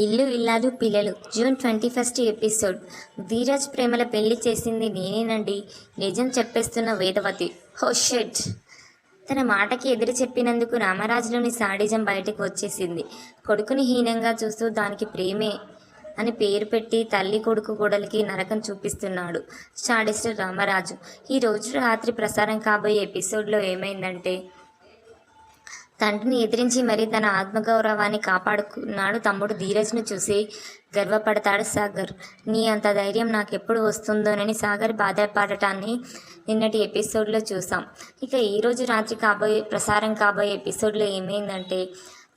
ఇల్లు ఇల్లాలు పిల్లలు జూన్ 21 ఎపిసోడ్. ధీరజ్ ప్రేమల పెళ్లి చేసింది నేనేనండి, నిజం చెప్పేస్తున్న వేదవతి. హో షిట్. తన మాటకి ఎదురు చెప్పినందుకు రామరాజులోని సాడిజం బయటకు వచ్చేసింది. కొడుకుని హీనంగా చూస్తూ దానికి ప్రేమే అని పేరు పెట్టి తల్లి కొడుకు గొడవలకి నరకం చూపిస్తున్నాడు సాడిస్ట్ రామరాజు. ఈరోజు రాత్రి ప్రసారం కాబోయే ఎపిసోడ్లో ఏమైందంటే, తండ్రిని ఎదిరించి మరీ తన ఆత్మగౌరవాన్ని కాపాడుకున్నాడు తమ్ముడు ధీరజ్ను చూసి గర్వపడతాడు సాగర్. నీ అంత ధైర్యం నాకెప్పుడు వస్తుందోనని సాగర్ బాధపడటాన్ని నిన్నటి ఎపిసోడ్లో చూసాం. ఇక ఈరోజు రాత్రి ప్రసారం కాబోయే ఎపిసోడ్లో ఏమైందంటే,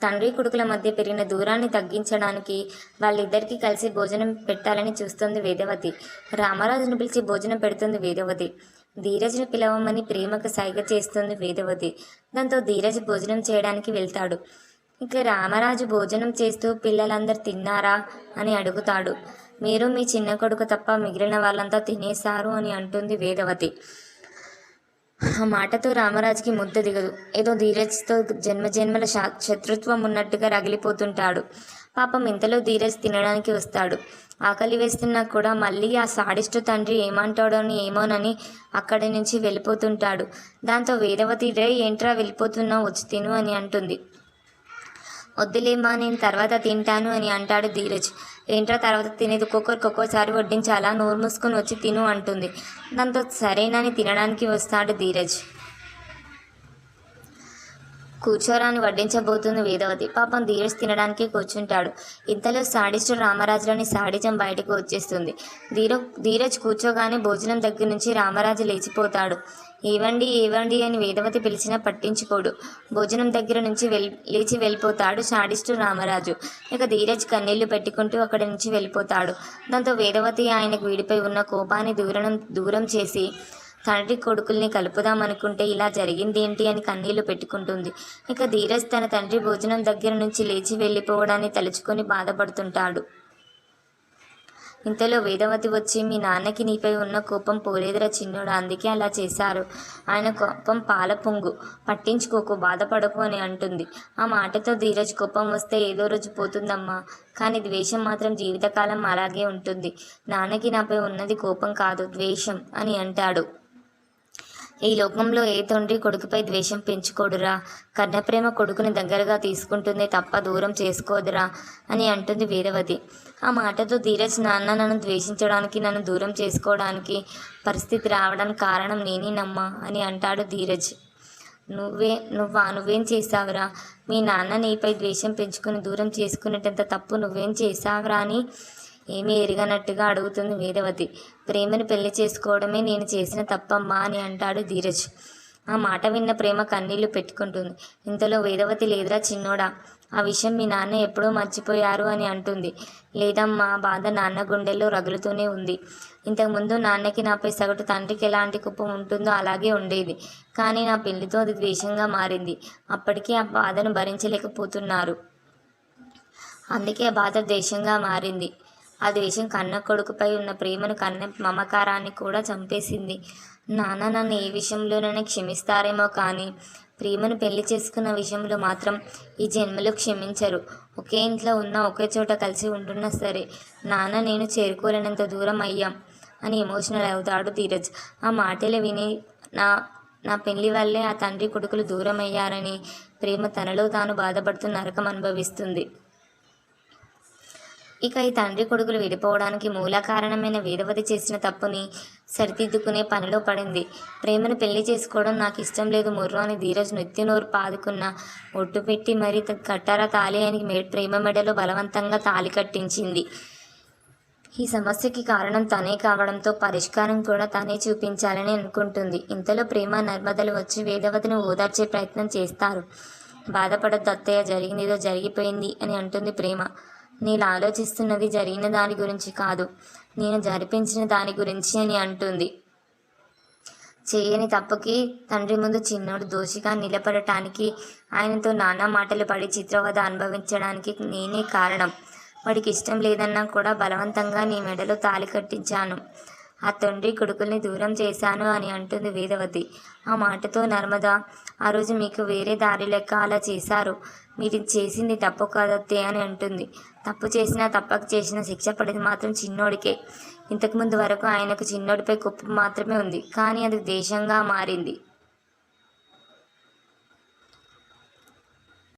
తండ్రి కొడుకుల మధ్య పెరిగిన దూరాన్ని తగ్గించడానికి వాళ్ళిద్దరికీ కలిసి భోజనం పెట్టాలని చూస్తుంది వేదవతి. రామరాజును పిలిచి భోజనం పెడుతుంది వేదవతి. ధీరజ్ను పిలవమని ప్రేమకు సైగ చేస్తుంది వేదవతి. దాంతో ధీరజ్ భోజనం చేయడానికి వెళ్తాడు. ఇక రామరాజు భోజనం చేస్తూ పిల్లలందరూ తిన్నారా అని అడుగుతాడు. మీరు మీ చిన్న కొడుకు తప్ప మిగిలిన వాళ్ళంతా తినేశారు అని అంటుంది వేదవతి. ఆ మాటతో రామరాజుకి ముద్ద దిగదు. ఏదో ధీరజ్తో జన్మజన్మల శత్రుత్వం ఉన్నట్టుగా రగిలిపోతుంటాడు. పాపం ఇంతలో ధీరజ్ తినడానికి వస్తాడు. ఆకలి వేస్తున్నా కూడా మళ్ళీ ఆ సాడిస్టు తండ్రి ఏమోనని అక్కడి నుంచి వెళ్ళిపోతుంటాడు. దాంతో వేదవతి, రే ఏంట్రా వెళ్ళిపోతున్నావు, వచ్చి తిను అని అంటుంది. వద్దులేమ్మా, నేను తర్వాత తింటాను అని అంటాడు ధీరజ్. ఏంట్రా తర్వాత తినేది, ఒక్కొక్కసారి వడ్డించాలా, నోరు మూసుకొని వచ్చి తిను అంటుంది. దాంతో సరేనని తినడానికి వస్తాడు ధీరజ్. కూర్చోరాని వడ్డించబోతుంది వేదవతి. పాపం ధీరజ్ తినడానికి కూర్చుంటాడు. ఇంతలో సాడిస్టు రామరాజులోని సాడిజం బయటకు వచ్చేస్తుంది. ధీరజ్ కూర్చోగానే భోజనం దగ్గర నుంచి రామరాజు లేచిపోతాడు. ఏవండి అని వేదవతి పిలిచినా పట్టించుకోడు. భోజనం దగ్గర నుంచి లేచి వెళ్ళిపోతాడు సాడిస్టు రామరాజు. ఇక ధీరజ్ కన్నీళ్లు పెట్టుకుంటూ అక్కడి నుంచి వెళ్ళిపోతాడు. దాంతో వేదవతి ఆయనకు వీడిపై ఉన్న కోపాన్ని దూరం చేసి తండ్రి కొడుకుల్ని కలుపుదామనుకుంటే ఇలా జరిగిందేంటి అని కన్నీళ్లు పెట్టుకుంటుంది. ఇక ధీరజ్ తన తండ్రి భోజనం దగ్గర నుంచి లేచి వెళ్ళిపోవడాన్ని తలుచుకొని బాధపడుతుంటాడు. ఇంతలో వేదవతి వచ్చి, మీ నాన్నకి నీపై ఉన్న కోపం పోలేదురా చిన్నోడా, అందుకే అలా చేశారు. ఆయన కోపం పాల పొంగు, పట్టించుకోకు, బాధపడకు అని అంటుంది. ఆ మాటతో ధీరజ్, కోపం వస్తే ఏదో రోజు పోతుందమ్మా, కానీ ద్వేషం మాత్రం జీవితకాలం అలాగే ఉంటుంది. నాన్నకి నాపై ఉన్నది కోపం కాదు, ద్వేషం అని అంటాడు. ఈ లోకంలో ఏ తండ్రి కొడుకుపై ద్వేషం పెంచుకోడురా, కన్నప్రేమ కొడుకుని దగ్గరగా తీసుకుంటుంది తప్ప దూరం చేసుకోదురా అని అంటుంది వేదవతి. ఆ మాటతో ధీరజ్, నాన్న నన్ను ద్వేషించడానికి, నన్ను దూరం చేసుకోవడానికి పరిస్థితి రావడానికి కారణం నేనేనమ్మా అని అంటాడు ధీరజ్. నువ్వేం చేసావురా, మీ నాన్న నీపై ద్వేషం పెంచుకుని దూరం చేసుకునేటంత తప్పు నువ్వేం చేసావురా అని ఏమీ ఎరగనట్టుగా అడుగుతుంది వేదవతి. ప్రేమను పెళ్లి చేసుకోవడమే నేను చేసిన తప్పమ్మా అని అంటాడు ధీరజ్. ఆ మాట విన్న ప్రేమ కన్నీళ్లు పెట్టుకుంటుంది. ఇంతలో వేదవతి, లేదురా చిన్నోడా, ఆ విషయం మీ నాన్న ఎప్పుడో మర్చిపోయారు అని అంటుంది. లేదమ్మా, బాధ నాన్న గుండెల్లో రగులుతూనే ఉంది. ఇంతకుముందు నాన్నకి నాపై సగటు తండ్రికి ఎలాంటి కోపం ఉంటుందో అలాగే ఉండేది. కానీ నా పెళ్లితో అది ద్వేషంగా మారింది. అప్పటికీ ఆ బాధను భరించలేకపోతున్నారు. అందుకే ఆ బాధ ద్వేషంగా మారింది. ఆ ద్వేషం కన్న కొడుకుపై ఉన్న ప్రేమను, కన్న మమకారాన్ని కూడా చంపేసింది. నాన్న నన్ను ఏ విషయంలోనైనా క్షమిస్తారేమో కానీ ప్రేమను పెళ్లి చేసుకున్న విషయంలో మాత్రం ఈ జన్మలో క్షమించరు. ఒకే ఇంట్లో ఉన్నా, ఒకే చోట కలిసి ఉంటున్నా సరే నాన్న నేను చేరుకోలేనంత దూరం అయ్యాం అని ఎమోషనల్ అవుతాడు ధీరజ్. ఆ మాటలు విని నా పెళ్లి వల్లే ఆ తండ్రి కొడుకులు దూరం అయ్యారని ప్రేమ తనలో తాను బాధపడుతూ నరకం అనుభవిస్తుంది. ఇక ఈ తండ్రి కొడుకులు విడిపోవడానికి మూల కారణమైన వేదవతి చేసిన తప్పుని సరిదిద్దుకునే పనిలో పడింది. ప్రేమను పెళ్లి చేసుకోవడం నాకు ఇష్టం లేదు ముర్రు అని ధీరజ్ నెత్తి నోరు పాదుకున్న ఒట్టు పెట్టి మరీ కట్టారా తాళి అని ప్రేమ మెడలో బలవంతంగా తాళి కట్టించింది. ఈ సమస్యకి కారణం తనే కావడంతో పరిష్కారం కూడా తనే చూపించాలని అనుకుంటుంది. ఇంతలో ప్రేమ, నర్మదలు వచ్చి వేదవతిని ఓదార్చే ప్రయత్నం చేస్తారు. బాధపడద్దు అత్తయ్య, జరిగిందేదో జరిగిపోయింది అని అంటుంది ప్రేమ. నేను ఆలోచిస్తున్నది జరిగిన దాని గురించి కాదు, నేను జరిపించిన దాని గురించి అని అంటుంది. చేయని తప్పుకి తండ్రి ముందు చిన్నోడు దోషిగా నిలబడటానికి, ఆయనతో నానా మాటలు పడి చిత్రవద అనుభవించడానికి నేనే కారణం. వాడికి ఇష్టం లేదన్నా కూడా బలవంతంగా నీ మెడలో తాళి కట్టించాను. ఆ తండ్రి కొడుకుల్ని దూరం చేశాను అని అంటుంది వేదవతి. ఆ మాటతో నర్మద, ఆ రోజు మీకు వేరే దారి లేక అలా చేశారు. మీరు చేసింది తప్పు కాదత్తే అని అంటుంది. తప్పు చేసినా తప్పక చేసిన శిక్ష పడేది మాత్రం చిన్నోడికే. ఇంతకుముందు వరకు ఆయనకు చిన్నోడిపై కోపం మాత్రమే ఉంది, కానీ అది ద్వేషంగా మారింది.